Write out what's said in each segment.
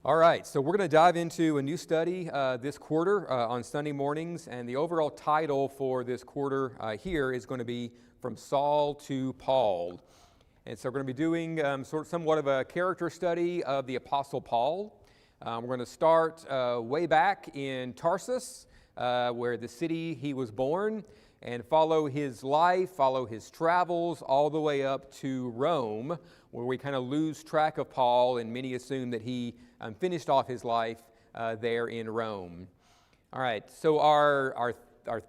All right, so we're going to dive into a new study this quarter on Sunday mornings, and the overall title for this quarter here is going to be From Saul to Paul. And so we're going to be doing somewhat of a character study of the Apostle Paul. We're going to start way back in Tarsus, where the city he was born, and follow his life, follow his travels, all the way up to Rome, where we kind of lose track of Paul, and many assume that he finished off his life there in Rome. All right, so our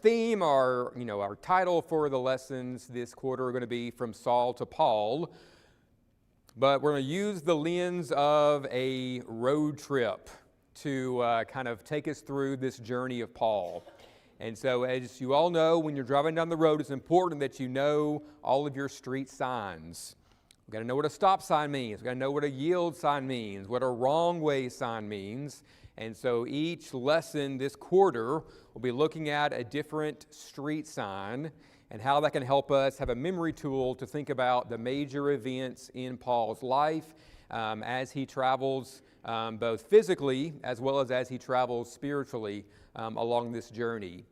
theme, our title for the lessons this quarter are going to be From Saul to Paul, but we're going to use the lens of a road trip to kind of take us through this journey of Paul. And so, as you all know, when you're driving down the road, it's important that you know all of your street signs. We've got to know what a stop sign means. We've got to know what a yield sign means, what a wrong way sign means. And so each lesson this quarter, we'll be looking at a different street sign and how that can help us have a memory tool to think about the major events in Paul's life as he travels both physically as well as he travels spiritually along this journey.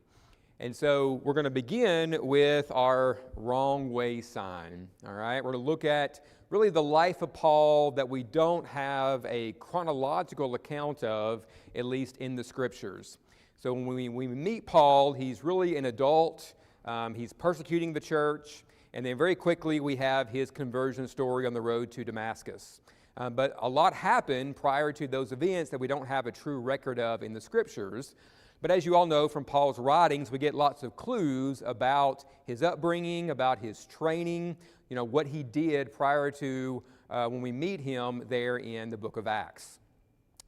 And so we're going to begin with our wrong way sign, all right? We're going to look at really the life of Paul that we don't have a chronological account of, at least in the Scriptures. So when we meet Paul, he's really an adult. He's persecuting the church. And then very quickly we have his conversion story on the road to Damascus. But a lot happened prior to those events that we don't have a true record of in the Scriptures. But as you all know from Paul's writings, we get lots of clues about his upbringing, about his training, what he did prior to when we meet him there in the book of Acts.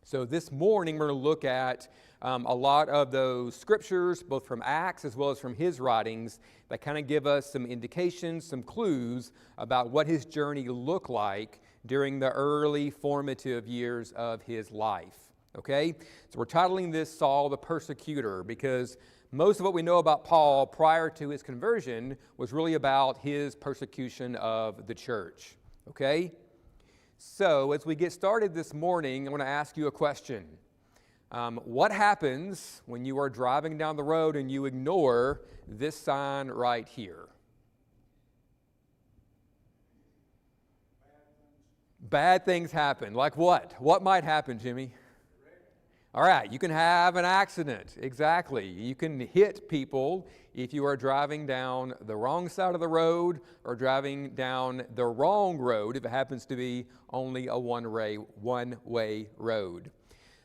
So this morning we're going to look at a lot of those scriptures, both from Acts as well as from his writings, that kind of give us some indications, some clues about what his journey looked like during the early formative years of his life. Okay, so we're titling this Saul the Persecutor because most of what we know about Paul prior to his conversion was really about his persecution of the church. Okay, so as we get started this morning, I want to ask you a question. What happens when you are driving down the road and you ignore this sign right here? Bad things happen. Like what? What might happen, Jimmy? All right, you can have an accident, exactly. You can hit people if you are driving down the wrong side of the road or driving down the wrong road if it happens to be only a one-way road.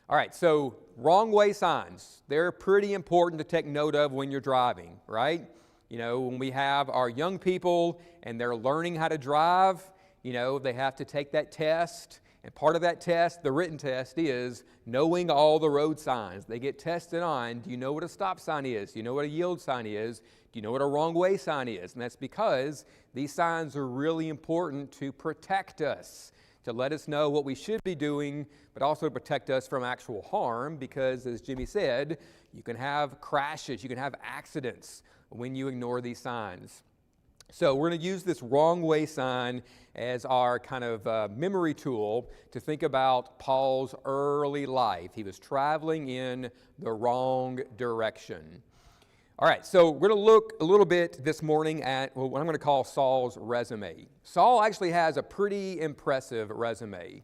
All right, so wrong way signs, they're pretty important to take note of when you're driving, right? When we have our young people and they're learning how to drive, they have to take that test. And part of that test, the written test, is knowing all the road signs. They get tested on, do you know what a stop sign is? Do you know what a yield sign is? Do you know what a wrong way sign is? And that's because these signs are really important to protect us, to let us know what we should be doing, but also to protect us from actual harm because, as Jimmy said, you can have crashes, you can have accidents when you ignore these signs. So we're going to use this wrong way sign as our kind of memory tool to think about Paul's early life. He was traveling in the wrong direction. All right, so we're going to look a little bit this morning at what I'm going to call Saul's resume. Saul actually has a pretty impressive resume.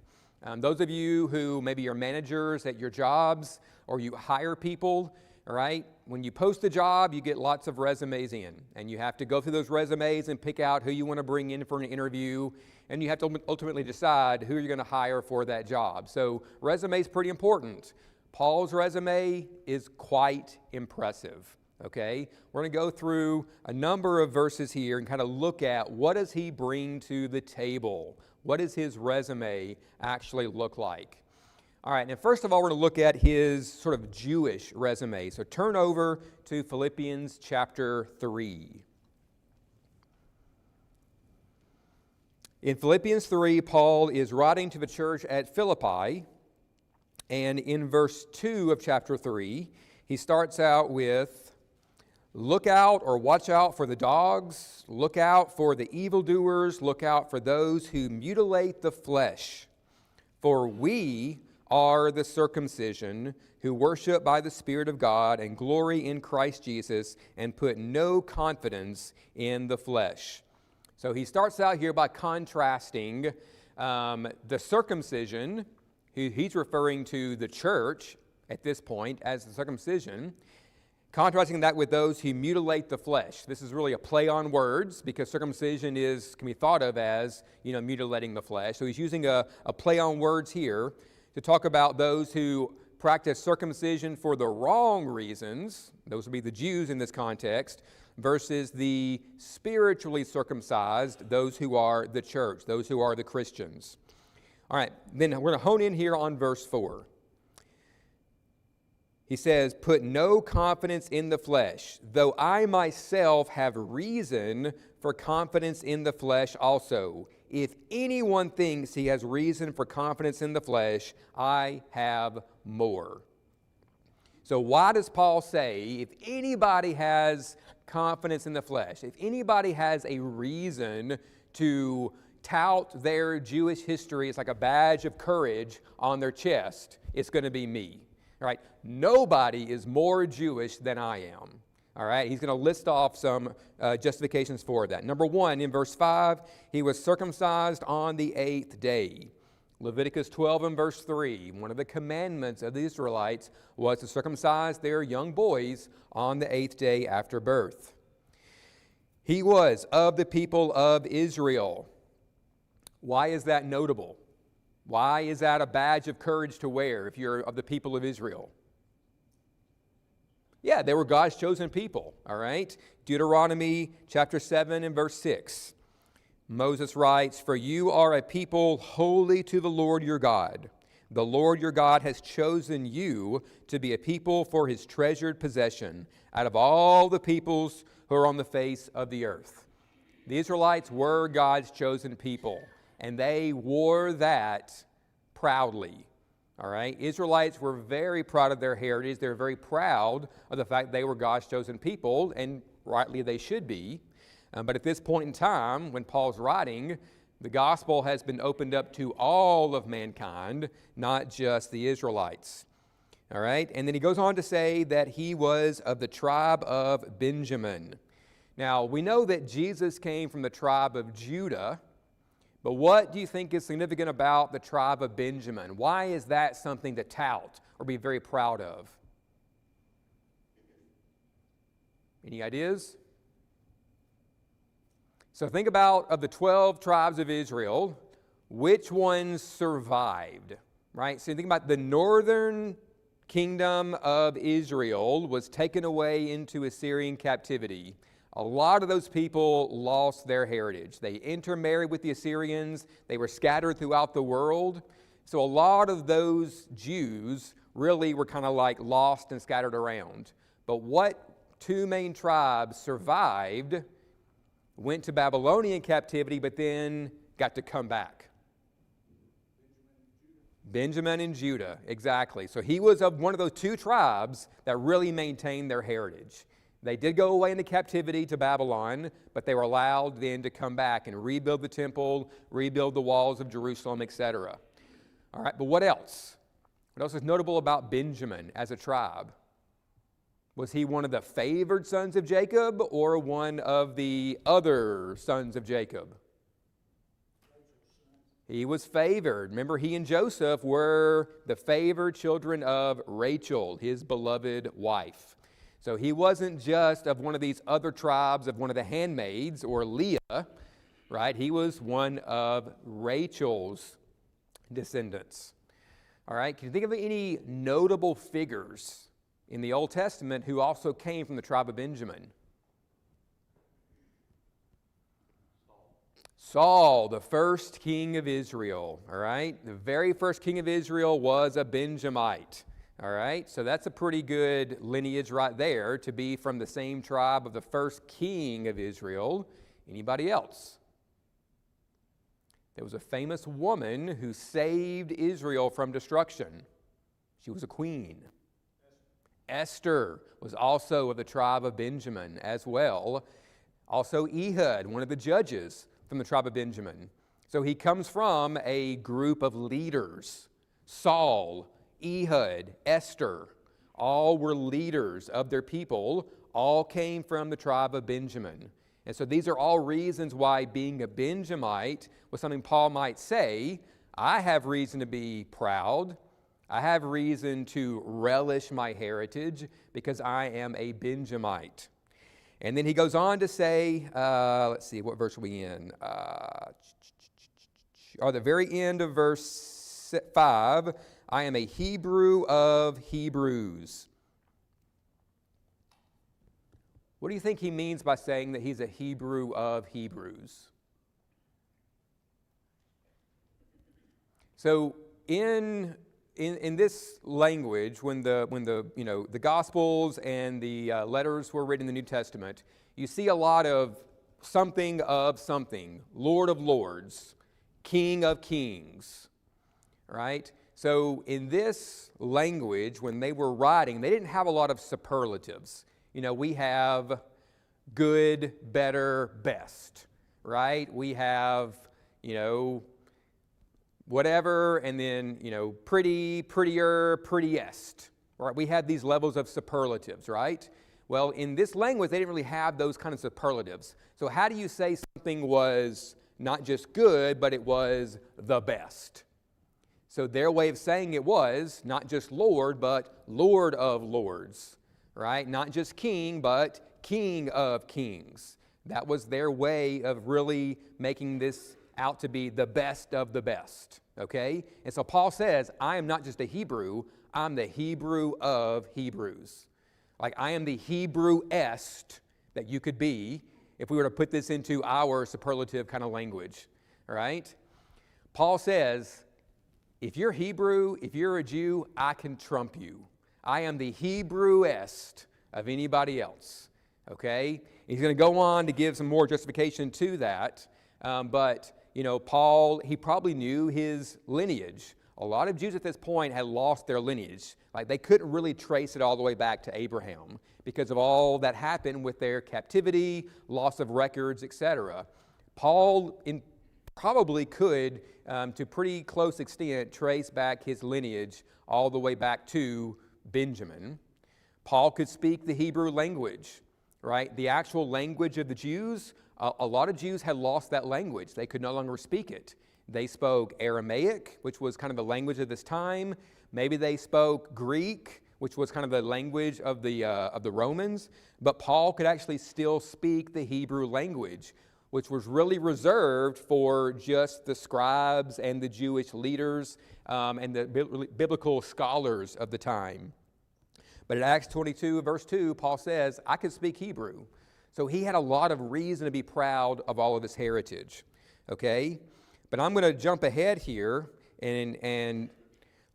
Those of you who maybe are managers at your jobs or you hire people, all right, when you post a job, you get lots of resumes in, and you have to go through those resumes and pick out who you want to bring in for an interview, and you have to ultimately decide who you're going to hire for that job. So resume is pretty important. Paul's resume is quite impressive, okay? We're going to go through a number of verses here and kind of look at what does he bring to the table? What does his resume actually look like? All right, and first of all, we're going to look at his sort of Jewish resume. So turn over to Philippians chapter 3. In Philippians 3, Paul is writing to the church at Philippi, and in verse 2 of chapter 3, he starts out with, look out or watch out for the dogs, look out for the evildoers, look out for those who mutilate the flesh, for we are the circumcision, who worship by the Spirit of God and glory in Christ Jesus and put no confidence in the flesh. So he starts out here by contrasting the circumcision, he's referring to the church at this point as the circumcision, contrasting that with those who mutilate the flesh. This is really a play on words because circumcision can be thought of as, mutilating the flesh. So he's using a play on words here to talk about those who practice circumcision for the wrong reasons. Those would be the Jews in this context, versus the spiritually circumcised, those who are the church, those who are the Christians. All right, then we're going to hone in here on verse 4. He says, put no confidence in the flesh, though I myself have reason for confidence in the flesh also. If anyone thinks he has reason for confidence in the flesh, I have more. So why does Paul say, if anybody has confidence in the flesh, if anybody has a reason to tout their Jewish history, it's like a badge of courage on their chest, it's going to be me. All right, nobody is more Jewish than I am. All right, he's going to list off some justifications for that. Number 1, in verse 5, he was circumcised on the 8th day. Leviticus 12 and verse 3, one of the commandments of the Israelites was to circumcise their young boys on the 8th day after birth. He was of the people of Israel. Why is that notable? Why is that a badge of courage to wear if you're of the people of Israel? Yeah, they were God's chosen people, all right? Deuteronomy chapter 7 and verse 6. Moses writes, for you are a people holy to the Lord your God. The Lord your God has chosen you to be a people for his treasured possession out of all the peoples who are on the face of the earth. The Israelites were God's chosen people, and they wore that proudly. All right? Israelites were very proud of their heritage. They were very proud of the fact they were God's chosen people, and rightly they should be. But at this point in time, when Paul's writing, the gospel has been opened up to all of mankind, not just the Israelites. All right? And then he goes on to say that he was of the tribe of Benjamin. Now, we know that Jesus came from the tribe of Judah, but what do you think is significant about the tribe of Benjamin? Why is that something to tout or be very proud of? Any ideas? So think about, of the 12 tribes of Israel, which ones survived, right? So you think about the northern kingdom of Israel was taken away into Assyrian captivity. A lot of those people lost their heritage. They intermarried with the Assyrians. They were scattered throughout the world. So a lot of those Jews really were kind of like lost and scattered around. But what two main tribes survived, went to Babylonian captivity, but then got to come back? Benjamin and Judah, exactly. So he was of one of those two tribes that really maintained their heritage. They did go away into captivity to Babylon, but they were allowed then to come back and rebuild the temple, rebuild the walls of Jerusalem, etc. All right, but what else? What else is notable about Benjamin as a tribe? Was he one of the favored sons of Jacob or one of the other sons of Jacob? He was favored. Remember, he and Joseph were the favored children of Rachel, his beloved wife. So he wasn't just of one of these other tribes of one of the handmaids or Leah, right? He was one of Rachel's descendants. All right, can you think of any notable figures in the Old Testament who also came from the tribe of Benjamin? Saul, the first king of Israel, all right? The very first king of Israel was a Benjamite. All right, so that's a pretty good lineage right there to be from the same tribe of the first king of Israel. Anybody else? There was a famous woman who saved Israel from destruction. She was a queen. Esther was also of the tribe of Benjamin as well. Also Ehud, one of the judges from the tribe of Benjamin. So he comes from a group of leaders. Saul, Ehud, Esther, all were leaders of their people, all came from the tribe of Benjamin. And so these are all reasons why being a Benjamite was something Paul might say, I have reason to be proud. I have reason to relish my heritage because I am a Benjamite. And then he goes on to say, let's see, what verse are we in? The very end of verse 5, I am a Hebrew of Hebrews. What do you think he means by saying that he's a Hebrew of Hebrews? So in this language, when the Gospels and the letters were written in the New Testament, you see a lot of something, Lord of lords, King of kings, right? So in this language, when they were writing, they didn't have a lot of superlatives. We have good, better, best, right? We have, whatever, and then, pretty, prettier, prettiest, right? We had these levels of superlatives, right? Well, in this language, they didn't really have those kind of superlatives. So how do you say something was not just good, but it was the best? So their way of saying it was not just Lord, but Lord of lords, right? Not just king, but King of kings. That was their way of really making this out to be the best of the best, okay? And so Paul says, I am not just a Hebrew, I'm the Hebrew of Hebrews. Like I am the Hebrew-est that you could be if we were to put this into our superlative kind of language, all right? Paul says, if you're Hebrew, if you're a Jew, I can trump you. I am the Hebrew-est of anybody else, okay? He's going to go on to give some more justification to that, but Paul, he probably knew his lineage. A lot of Jews at this point had lost their lineage. Like they couldn't really trace it all the way back to Abraham because of all that happened with their captivity, loss of records, etc. Paul probably could, to pretty close extent, trace back his lineage all the way back to Benjamin. Paul could speak the Hebrew language, right? The actual language of the Jews. A lot of Jews had lost that language. They could no longer speak it. They spoke Aramaic, which was kind of the language of this time. Maybe they spoke Greek, which was kind of the language of the Romans. But Paul could actually still speak the Hebrew language, which was really reserved for just the scribes and the Jewish leaders and the biblical scholars of the time. But in Acts 22, verse 2, Paul says, I can speak Hebrew. So he had a lot of reason to be proud of all of his heritage, okay? But I'm going to jump ahead here, and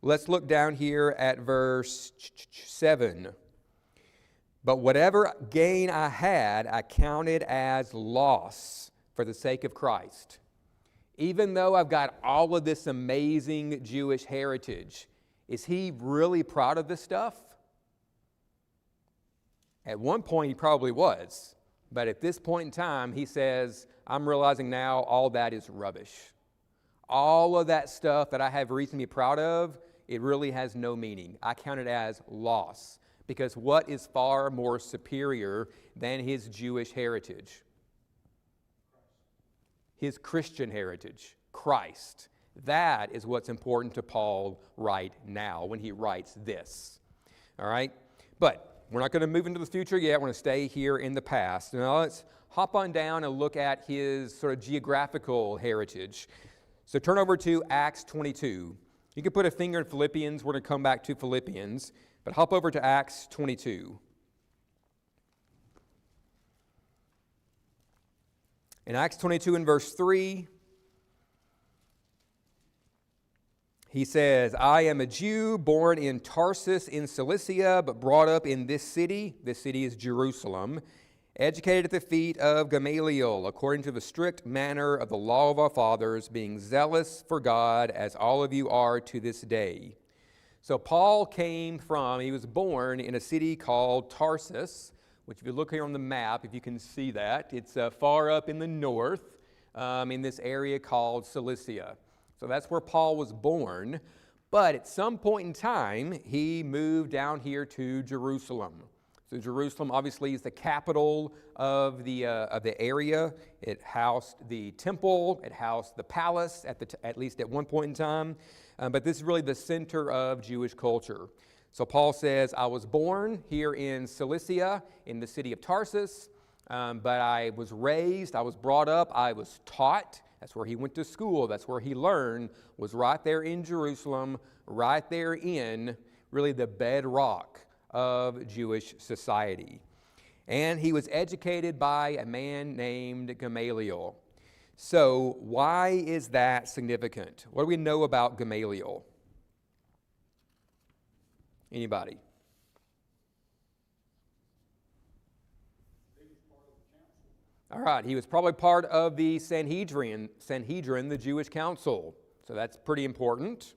let's look down here at verse 7. But whatever gain I had, I counted as loss for the sake of Christ. Even though I've got all of this amazing Jewish heritage, is he really proud of this stuff? At one point, he probably was. But at this point in time, he says, I'm realizing now all that is rubbish. All of that stuff that I have reason to be proud of, it really has no meaning. I count it as loss. Because what is far more superior than his Jewish heritage? His Christian heritage, Christ. That is what's important to Paul right now when he writes this. All right? But we're not going to move into the future yet. We're going to stay here in the past. Now let's hop on down and look at his sort of geographical heritage. So turn over to Acts 22. You can put a finger in Philippians. We're going to come back to Philippians. But hop over to Acts 22. In Acts 22 and verse 3, he says, I am a Jew born in Tarsus in Cilicia, but brought up in this city. This city is Jerusalem. Educated at the feet of Gamaliel, according to the strict manner of the law of our fathers, being zealous for God, as all of you are to this day. So Paul he was born in a city called Tarsus, which if you look here on the map, if you can see that, it's far up in the north in this area called Cilicia. So that's where Paul was born. But at some point in time, he moved down here to Jerusalem. So Jerusalem obviously is the capital of the area. It housed the temple. It housed the palace at least at one point in time. But this is really the center of Jewish culture. So Paul says, I was born here in Cilicia, in the city of Tarsus, but I was raised, I was brought up, I was taught. That's where he went to school. That's where he learned, was right there in Jerusalem, right there in really the bedrock of Jewish society. And he was educated by a man named Gamaliel. So why is that significant? What do we know about Gamaliel? Anybody? All right, he was probably part of the Sanhedrin, the Jewish council. So that's pretty important.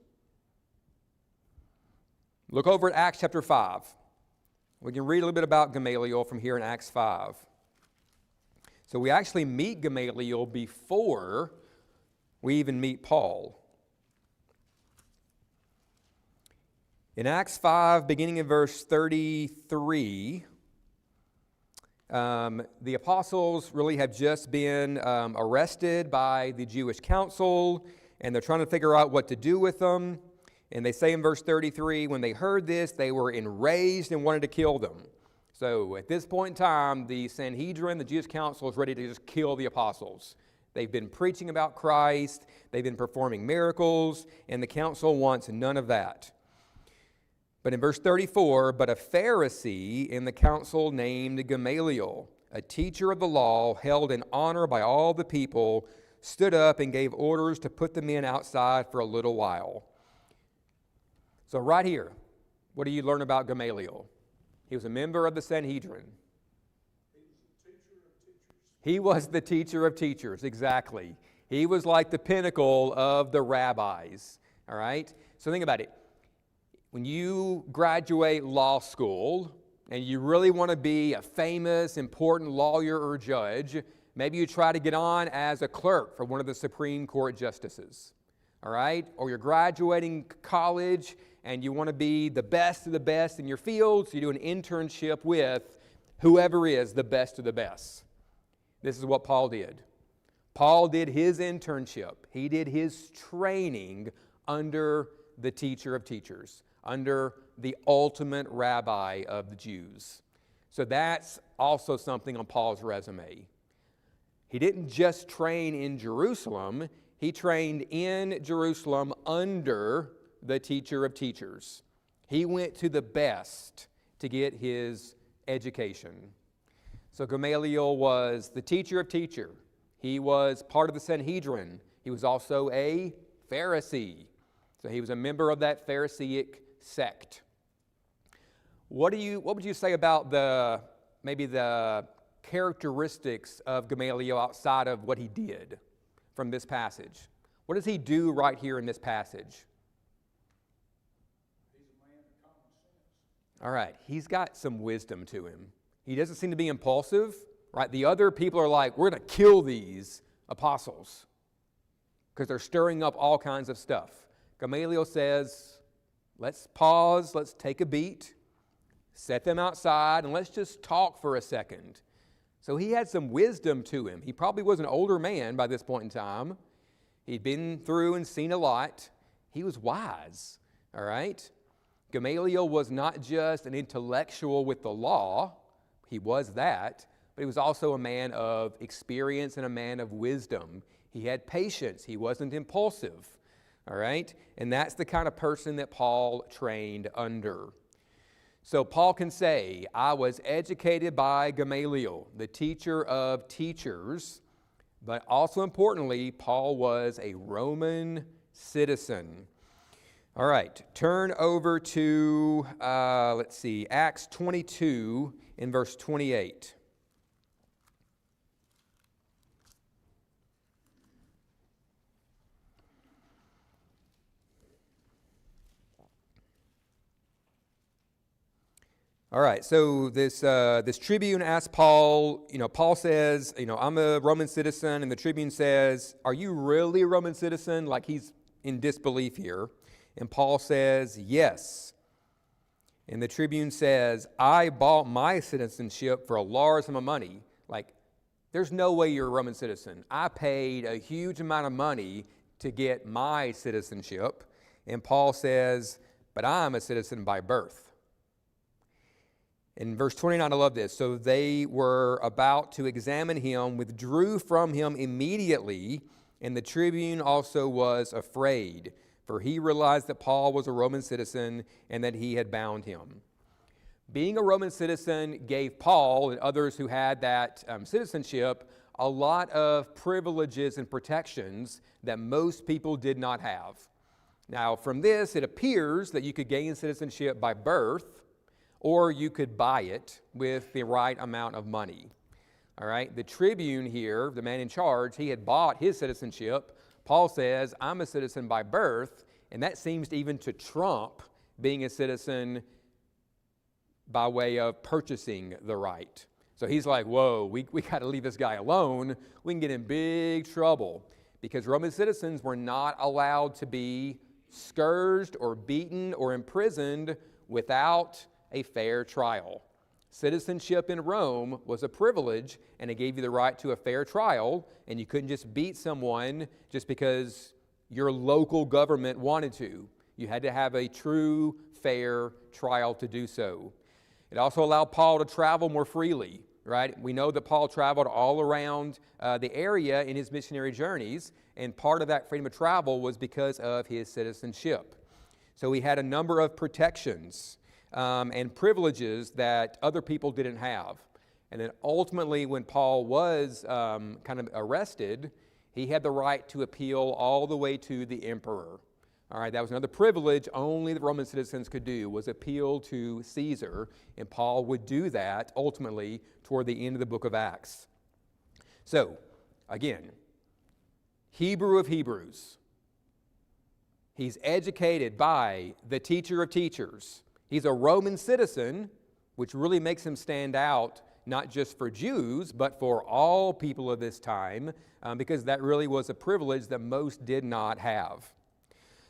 Look over at Acts chapter 5. We can read a little bit about Gamaliel from here in Acts 5. So we actually meet Gamaliel before we even meet Paul. In Acts 5, beginning in verse 33, the apostles really have just been arrested by the Jewish council, and they're trying to figure out what to do with them. And they say in verse 33, when they heard this, they were enraged and wanted to kill them. So at this point in time, the Sanhedrin, the Jewish council, is ready to just kill the apostles. They've been preaching about Christ, they've been performing miracles, and the council wants none of that. But in verse 34, but a Pharisee in the council named Gamaliel, a teacher of the law, held in honor by all the people, stood up and gave orders to put the men outside for a little while. So right here, what do you learn about Gamaliel? He was a member of the Sanhedrin. He was the teacher of teachers, exactly. He was like the pinnacle of the rabbis, all right? So think about it. When you graduate law school and you really want to be a famous, important lawyer or judge, maybe you try to get on as a clerk for one of the Supreme Court justices, all right? Or you're graduating college and you want to be the best of the best in your field, so you do an internship with whoever is the best of the best. This is what Paul did. Paul did his internship. He did his training under the teacher of teachers, under the ultimate rabbi of the Jews. So that's also something on Paul's resume. He didn't just train in Jerusalem, he trained in Jerusalem under the teacher of teachers. He went to the best to get his education. So Gamaliel was the teacher of teachers. He was part of the Sanhedrin. He was also a Pharisee. So he was a member of that Pharisaic sect. What would you say about maybe the characteristics of Gamaliel outside of what he did from this passage? What does he do right here in this passage? He's a man of common sense. All right, he's got some wisdom to him. He doesn't seem to be impulsive, right? The other people are like, we're going to kill these apostles because they're stirring up all kinds of stuff. Gamaliel says, let's pause, let's take a beat, set them outside, and let's just talk for a second. So he had some wisdom to him. He probably was an older man by this point in time. He'd been through and seen a lot. He was wise, all right? Gamaliel was not just an intellectual with the law. He was that, but he was also a man of experience and a man of wisdom. He had patience. He wasn't impulsive, all right? And that's the kind of person that Paul trained under. So Paul can say, I was educated by Gamaliel, the teacher of teachers, but also importantly, Paul was a Roman citizen. All right, turn over to, Acts 22 in verse 28. All right, so this tribune asks Paul, Paul says, I'm a Roman citizen, and the tribune says, are you really a Roman citizen? Like he's in disbelief here. And Paul says, yes. And the tribune says, I bought my citizenship for a large sum of money. Like, there's no way you're a Roman citizen. I paid a huge amount of money to get my citizenship. And Paul says, but I'm a citizen by birth. In verse 29, I love this. So they were about to examine him, withdrew from him immediately, and the tribune also was afraid, for he realized that Paul was a Roman citizen and that he had bound him. Being a Roman citizen gave Paul and others who had that citizenship a lot of privileges and protections that most people did not have. Now, from this, it appears that you could gain citizenship by birth, or you could buy it with the right amount of money. All right, the tribune here, the man in charge, he had bought his citizenship. Paul says, I'm a citizen by birth, and that seems even to trump being a citizen by way of purchasing the right. So he's like, whoa, we got to leave this guy alone. We can get in big trouble, because Roman citizens were not allowed to be scourged or beaten or imprisoned without a fair trial. Citizenship in Rome was a privilege, and it gave you the right to a fair trial, and you couldn't just beat someone just because your local government wanted to. You had to have a true, fair trial to do so. It also allowed Paul to travel more freely, right? We know that Paul traveled all around the area in his missionary journeys, and part of that freedom of travel was because of his citizenship. So he had a number of protections and privileges that other people didn't have. And then ultimately, when Paul was kind of arrested, he had the right to appeal all the way to the emperor. All right, that was another privilege only the Roman citizens could do, was appeal to Caesar, and Paul would do that ultimately toward the end of the book of Acts. So, again, Hebrew of Hebrews. He's educated by the teacher of teachers. He's a Roman citizen, which really makes him stand out, not just for Jews, but for all people of this time, because that really was a privilege that most did not have.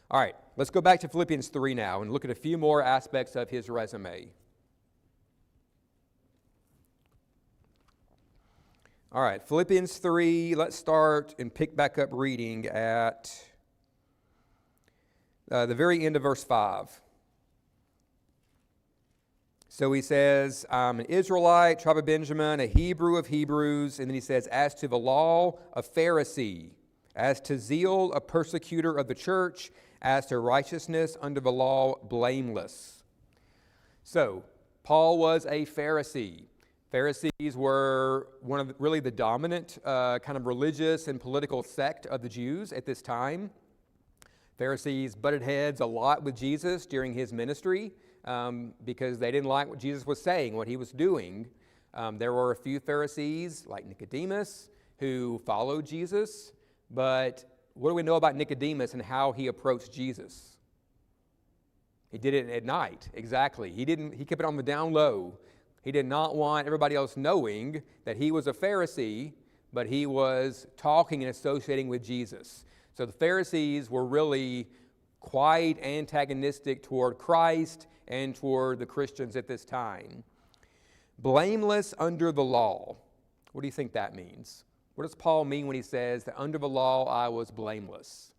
All right, let's go back to Philippians 3 now and look at a few more aspects of his resume. All right, Philippians 3, let's start and pick back up reading at the very end of verse 5. So he says, I'm an Israelite, tribe of Benjamin, a Hebrew of Hebrews, and then he says, as to the law, a Pharisee, as to zeal, a persecutor of the church, as to righteousness under the law, blameless. So, Paul was a Pharisee. Pharisees were one of really the dominant kind of religious and political sect of the Jews at this time. Pharisees butted heads a lot with Jesus during his ministry because they didn't like what Jesus was saying, what he was doing. There were a few Pharisees, like Nicodemus, who followed Jesus, but what do we know about Nicodemus and how he approached Jesus? He did it at night, exactly. He kept it on the down low. He did not want everybody else knowing that he was a Pharisee, but he was talking and associating with Jesus. So the Pharisees were really quite antagonistic toward Christ and toward the Christians at this time. Blameless under the law. What do you think that means? What does Paul mean when he says that under the law I was blameless?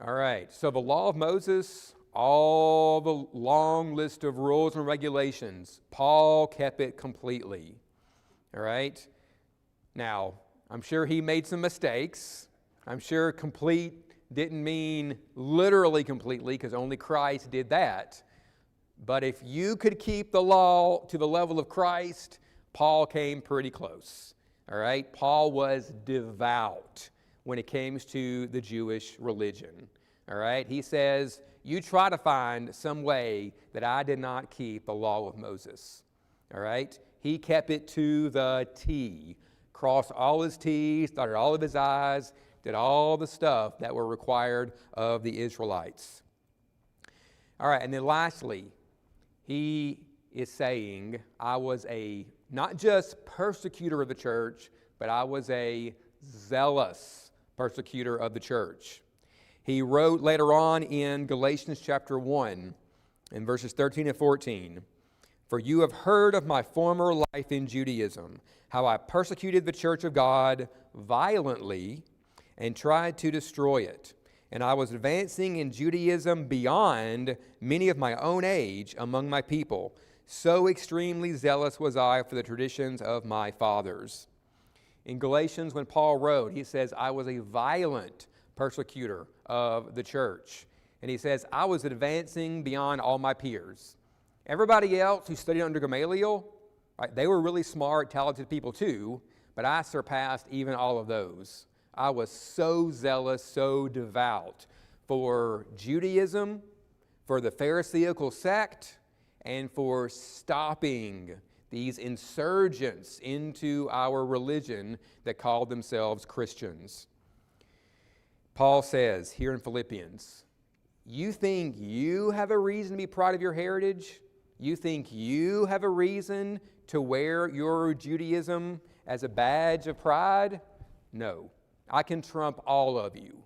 All right, so the law of Moses, all the long list of rules and regulations, Paul kept it completely. All right? Now, I'm sure he made some mistakes. I'm sure complete didn't mean literally completely, because only Christ did that. But if you could keep the law to the level of Christ, Paul came pretty close. All right? Paul was devout when it came to the Jewish religion. All right? He says, you try to find some way that I did not keep the law of Moses. All right? He kept it to the T. Crossed all his T's, dotted all of his I's, did all the stuff that were required of the Israelites. All right, and then lastly, he is saying, I was a not just persecutor of the church, but I was a zealous persecutor of the church. He wrote later on in Galatians chapter 1, in verses 13 and 14, "For you have heard of my former life in Judaism, how I persecuted the church of God violently and tried to destroy it. And I was advancing in Judaism beyond many of my own age among my people. So extremely zealous was I for the traditions of my fathers." In Galatians, when Paul wrote, he says, "I was a violent persecutor of the church." And he says, "I was advancing beyond all my peers." Everybody else who studied under Gamaliel, right, they were really smart, talented people too, but I surpassed even all of those. I was so zealous, so devout for Judaism, for the Pharisaical sect, and for stopping these insurgents into our religion that called themselves Christians. Paul says here in Philippians, you think you have a reason to be proud of your heritage? You think you have a reason to wear your Judaism as a badge of pride? No. I can trump all of you.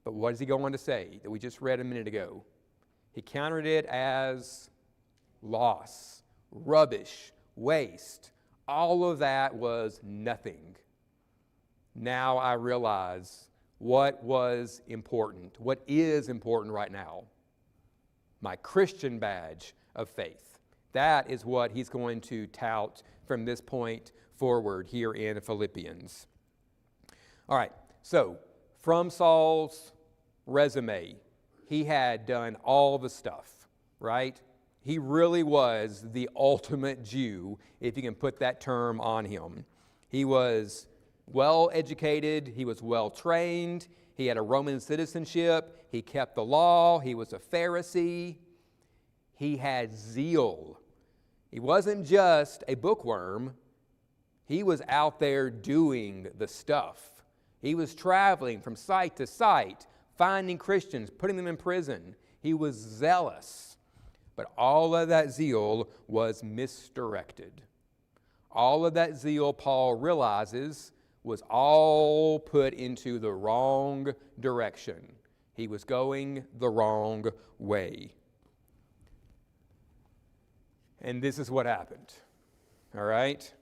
But what does he go on to say that we just read a minute ago? He countered it as loss, rubbish, waste. All of that was nothing. Now I realize what was important, what is important right now. My Christian badge of faith. That is what he's going to tout from this point forward here in Philippians. All right, so from Saul's resume, he had done all the stuff, right? He really was the ultimate Jew, if you can put that term on him. He was well educated, he was well trained, he had a Roman citizenship, he kept the law, he was a Pharisee, he had zeal. He wasn't just a bookworm, he was out there doing the stuff. He was traveling from site to site, finding Christians, putting them in prison. He was zealous. But all of that zeal was misdirected. All of that zeal, Paul realizes, was all put into the wrong direction. He was going the wrong way. And this is what happened. All right?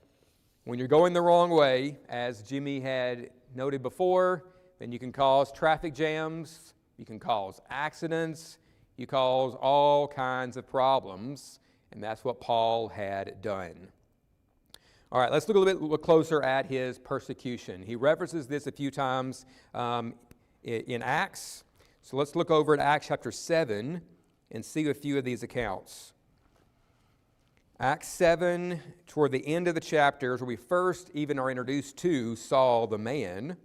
When you're going the wrong way, as Jimmy had noted before, then you can cause traffic jams, you can cause accidents, you cause all kinds of problems, and that's what Paul had done. All right, let's look a little bit closer at his persecution. He references this a few times in Acts. So let's look over at Acts chapter 7 and see a few of these accounts. Acts 7, toward the end of the chapters, where we first even are introduced to Saul the man.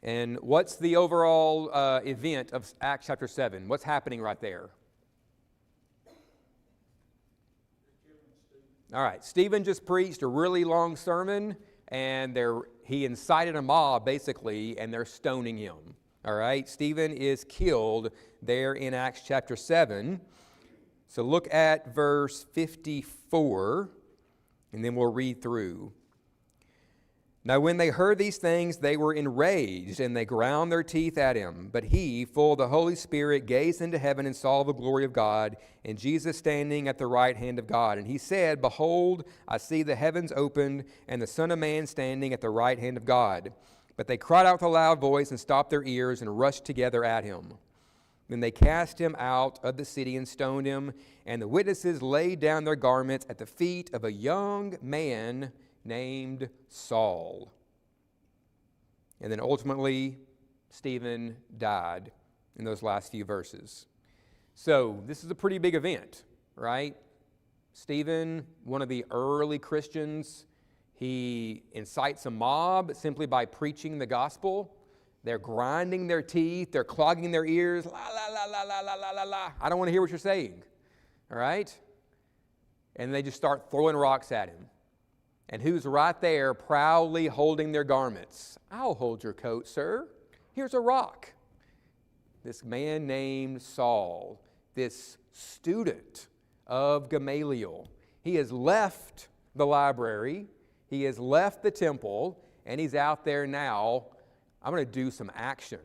And what's the overall event of Acts chapter 7? What's happening right there? All right, Stephen just preached a really long sermon, and he incited a mob, basically, and they're stoning him. All right, Stephen is killed there in Acts chapter 7. So look at verse 54, and then we'll read through. Now when they heard these things, they were enraged, and they ground their teeth at him. But he, full of the Holy Spirit, gazed into heaven and saw the glory of God, and Jesus standing at the right hand of God. And he said, Behold, I see the heavens opened, and the Son of Man standing at the right hand of God. But they cried out with a loud voice and stopped their ears and rushed together at him. Then they cast him out of the city and stoned him, and the witnesses laid down their garments at the feet of a young man named Saul. And then ultimately, Stephen died in those last few verses. So this is a pretty big event, right? Stephen, one of the early Christians, he incites a mob simply by preaching the gospel. They're grinding their teeth. They're clogging their ears. La, la, la, la, la, la, la, la, la. I don't want to hear what you're saying. All right? And they just start throwing rocks at him. And who's right there proudly holding their garments? I'll hold your coat, sir. Here's a rock. This man named Saul, this student of Gamaliel, he has left the library. He has left the temple. and he's out there now. I'm going to do some action.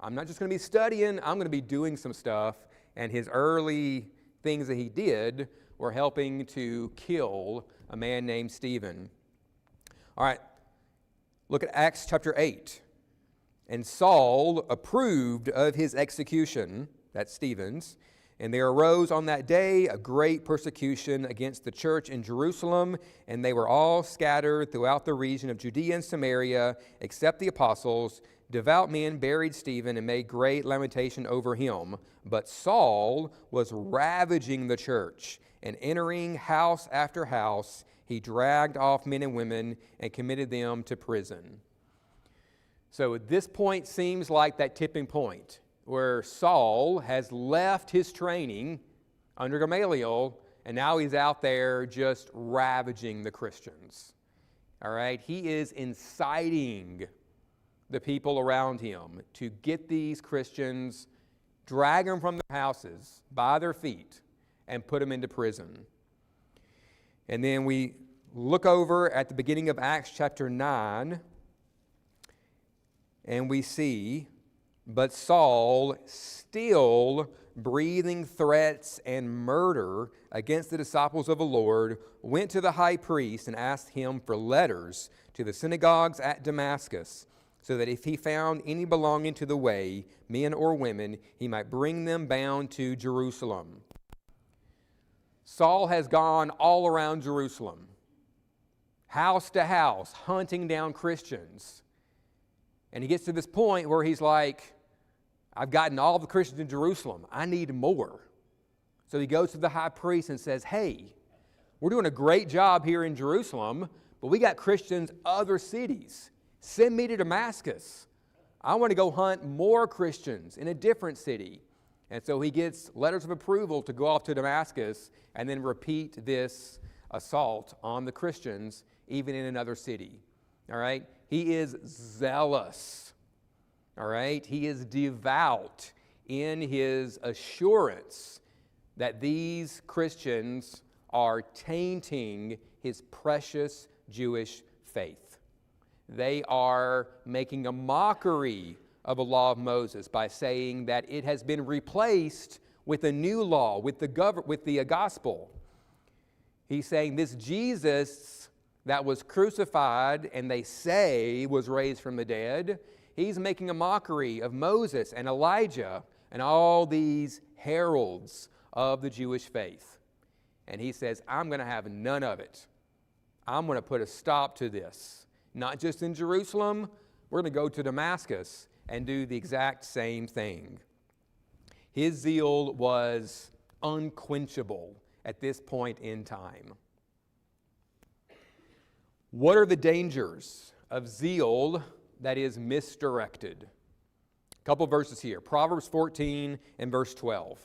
I'm not just going to be studying, I'm going to be doing some stuff. And his early things that he did were helping to kill a man named Stephen. All right, look at Acts chapter 8. And Saul approved of his execution, that's Stephen's, and there arose on that day a great persecution against the church in Jerusalem, and they were all scattered throughout the region of Judea and Samaria, except the apostles. Devout men buried Stephen and made great lamentation over him. But Saul was ravaging the church, and entering house after house, he dragged off men and women and committed them to prison. So at this point seems like that tipping point where Saul has left his training under Gamaliel, and now he's out there just ravaging the Christians. All right? He is inciting the people around him to get these Christians, drag them from their houses by their feet, and put them into prison. And then we look over at the beginning of Acts chapter 9, and we see, but Saul, still breathing threats and murder against the disciples of the Lord, went to the high priest and asked him for letters to the synagogues at Damascus, so that if he found any belonging to the way, men or women, he might bring them bound to Jerusalem. Saul has gone all around Jerusalem, house to house, hunting down Christians. And he gets to this point where he's like, I've gotten all the Christians in Jerusalem. I need more. So he goes to the high priest and says, hey, we're doing a great job here in Jerusalem, but we got Christians other cities. Send me to Damascus. I want to go hunt more Christians in a different city. And so he gets letters of approval to go off to Damascus and then repeat this assault on the Christians, even in another city. All right? He is zealous. All right? He is devout in his assurance that these Christians are tainting his precious Jewish faith. They are making a mockery of the law of Moses by saying that it has been replaced with a new law, with the gospel. He's saying this Jesus that was crucified and they say was raised from the dead, he's making a mockery of Moses and Elijah and all these heralds of the Jewish faith. And he says, I'm going to have none of it. I'm going to put a stop to this. Not just in Jerusalem, we're going to go to Damascus and do the exact same thing. His zeal was unquenchable at this point in time. What are the dangers of zeal that is misdirected? A couple verses here. Proverbs 14 and verse 12.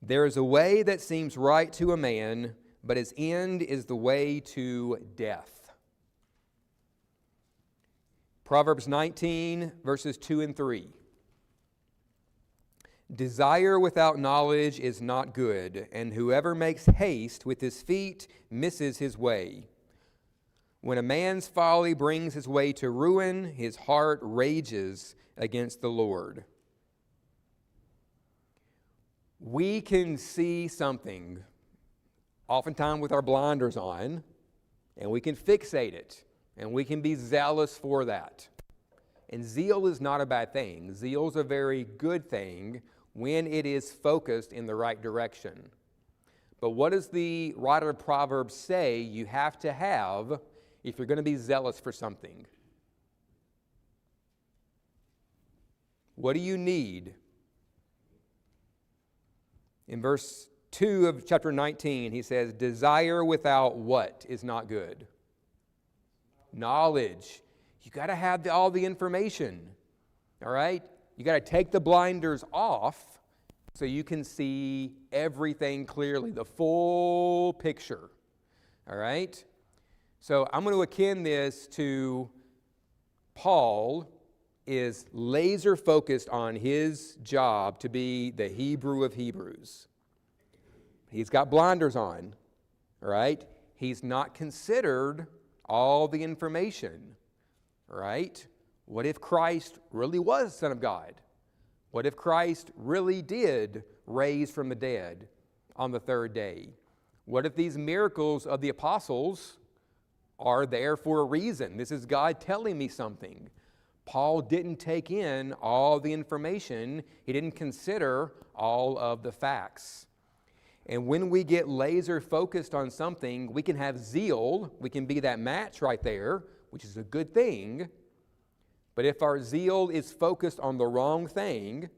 There is a way that seems right to a man, but its end is the way to death. Proverbs 19, verses 2 and 3. Desire without knowledge is not good, and whoever makes haste with his feet misses his way. When a man's folly brings his way to ruin, his heart rages against the Lord. We can see something, oftentimes with our blinders on, and we can fixate it. And we can be zealous for that. And zeal is not a bad thing. Zeal is a very good thing when it is focused in the right direction. But what does the writer of Proverbs say you have to have if you're going to be zealous for something? What do you need? In verse 2 of chapter 19, he says, desire without what is not good? Knowledge. You got to have all the information. All right? You got to take the blinders off so you can see everything clearly, the full picture. All right? So I'm going to akin this to Paul is laser focused on his job to be the Hebrew of Hebrews. He's got blinders on. All right? He's not considered all the information right? What if Christ really was the Son of God? What if Christ really did raise from the dead on the third day? What if these miracles of the apostles are there for a reason? This is God telling me something. Paul didn't take in all the information. He didn't consider all of the facts. And when we get laser focused on something, we can have zeal. We can be that match right there, which is a good thing. But if our zeal is focused on the wrong thing,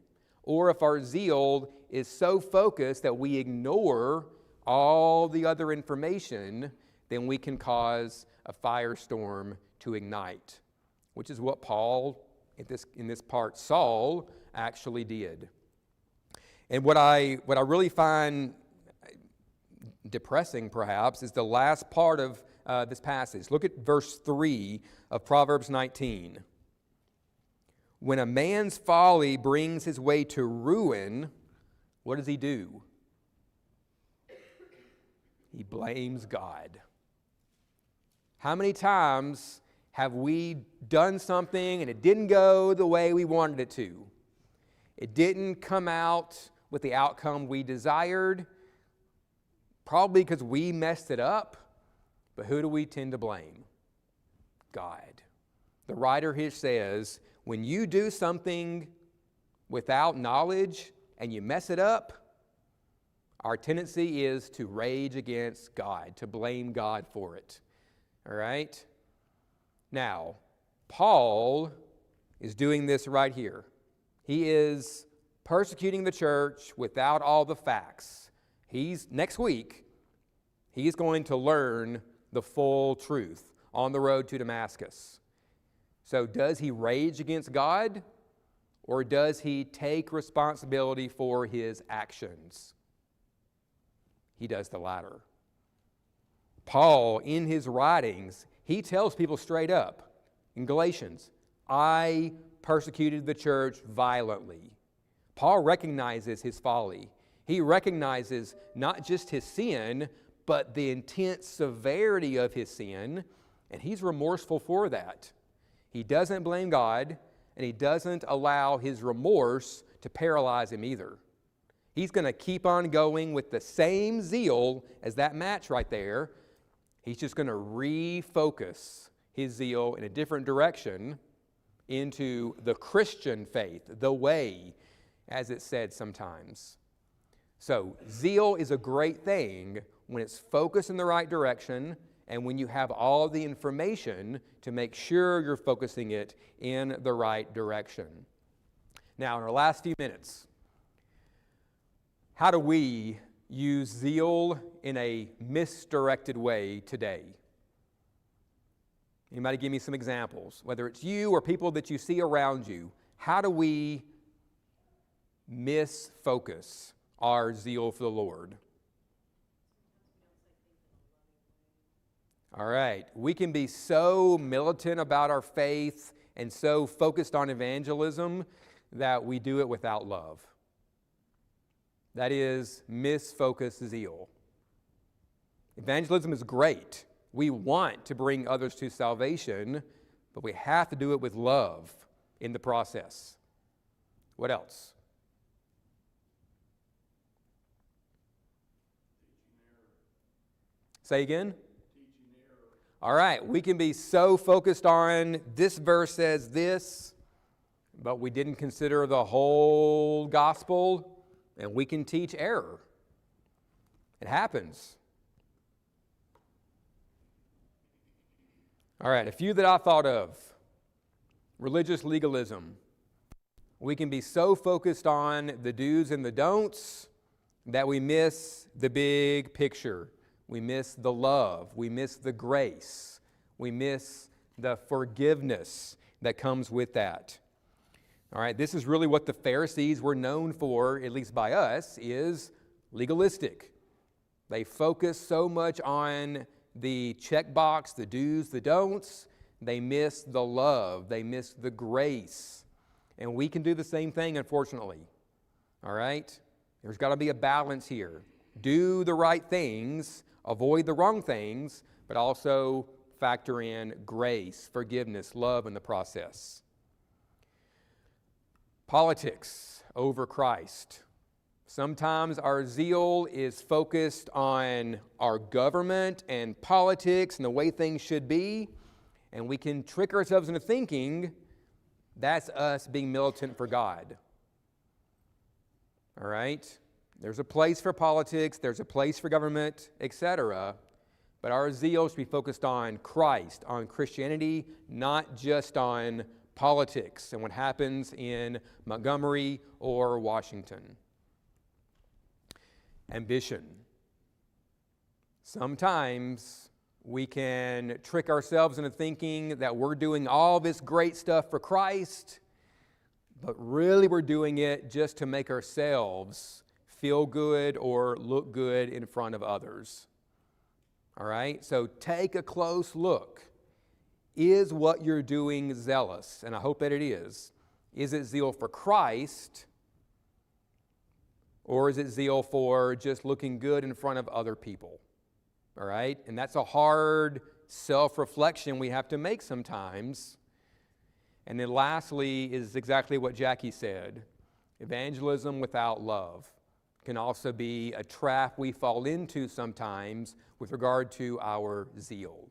or if our zeal is so focused that we ignore all the other information, then we can cause a firestorm to ignite, which is what Paul, in this part, Saul, actually did. And what I really find depressing, perhaps, is the last part of this passage. Look at verse 3 of Proverbs 19. When a man's folly brings his way to ruin, what does he do? He blames God. How many times have we done something and it didn't go the way we wanted it to? It didn't come out with the outcome we desired, probably because we messed it up. But who do we tend to blame? God. The writer here says, when you do something without knowledge and you mess it up, our tendency is to rage against God, to blame God for it. All right? Now, Paul is doing this right here. He is persecuting the church without all the facts. Next week, he's going to learn the full truth on the road to Damascus. So does he rage against God, or does he take responsibility for his actions? He does the latter. Paul, in his writings, he tells people straight up in Galatians, I persecuted the church violently. Paul recognizes his folly. He recognizes not just his sin, but the intense severity of his sin, and he's remorseful for that. He doesn't blame God, and he doesn't allow his remorse to paralyze him either. He's going to keep on going with the same zeal as that match right there. He's just going to refocus his zeal in a different direction into the Christian faith, the way, as it's said sometimes. So, zeal is a great thing when it's focused in the right direction and when you have all the information to make sure you're focusing it in the right direction. Now, in our last few minutes, how do we use zeal in a misdirected way today? Anybody give me some examples? Whether it's you or people that you see around you, how do we misfocus our zeal for the Lord? All right, we can be so militant about our faith and so focused on evangelism that we do it without love. That is misfocused zeal. Evangelism is great. We want to bring others to salvation, but we have to do it with love in the process. What else? Say again? All right, we can be so focused on this verse says this, but we didn't consider the whole gospel, and we can teach error. It happens. All right, a few that I thought of. Religious legalism. We can be so focused on the do's and the don'ts that we miss the big picture. We miss the love. We miss the grace. We miss the forgiveness that comes with that. All right, this is really what the Pharisees were known for, at least by us, is legalistic. They focus so much on the checkbox, the do's, the don'ts. They miss the love. They miss the grace. And we can do the same thing, unfortunately. All right? There's got to be a balance here. Do the right things, avoid the wrong things, but also factor in grace, forgiveness, love in the process. Politics over Christ. Sometimes our zeal is focused on our government and politics and the way things should be, and we can trick ourselves into thinking that's us being militant for God. All right? There's a place for politics, there's a place for government, etc., but our zeal should be focused on Christ, on Christianity, not just on politics and what happens in Montgomery or Washington. Ambition. Sometimes we can trick ourselves into thinking that we're doing all this great stuff for Christ, but really we're doing it just to make ourselves feel good or look good in front of others. All right? So take a close look. Is what you're doing zealous? And I hope that it is. Is it zeal for Christ? Or is it zeal for just looking good in front of other people? All right? And that's a hard self-reflection we have to make sometimes. And then lastly is exactly what Jackie said. Evangelism without love can also be a trap we fall into sometimes with regard to our zeal.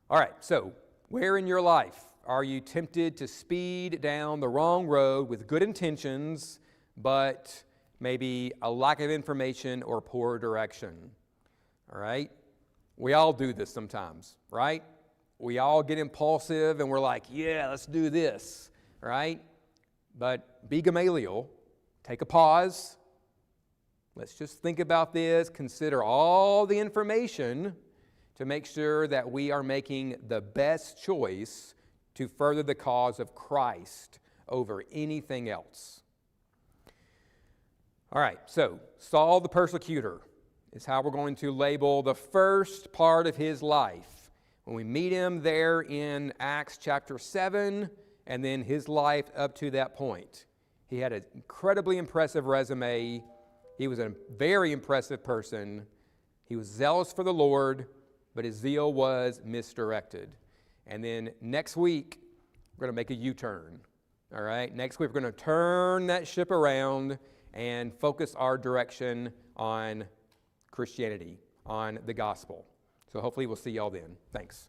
All right, so where in your life are you tempted to speed down the wrong road with good intentions, but maybe a lack of information or poor direction? All right? We all do this sometimes, right? We all get impulsive and we're like, yeah, let's do this, right? But be Gamaliel, take a pause. Let's just think about this, consider all the information to make sure that we are making the best choice to further the cause of Christ over anything else. All right, so Saul the Persecutor is how we're going to label the first part of his life. When we meet him there in Acts chapter 7, and then his life up to that point. He had an incredibly impressive resume. He was a very impressive person. He was zealous for the Lord, but his zeal was misdirected. And then next week, we're going to make a U-turn. All right? Next week, we're going to turn that ship around and focus our direction on Christianity, on the gospel. So hopefully we'll see y'all then. Thanks.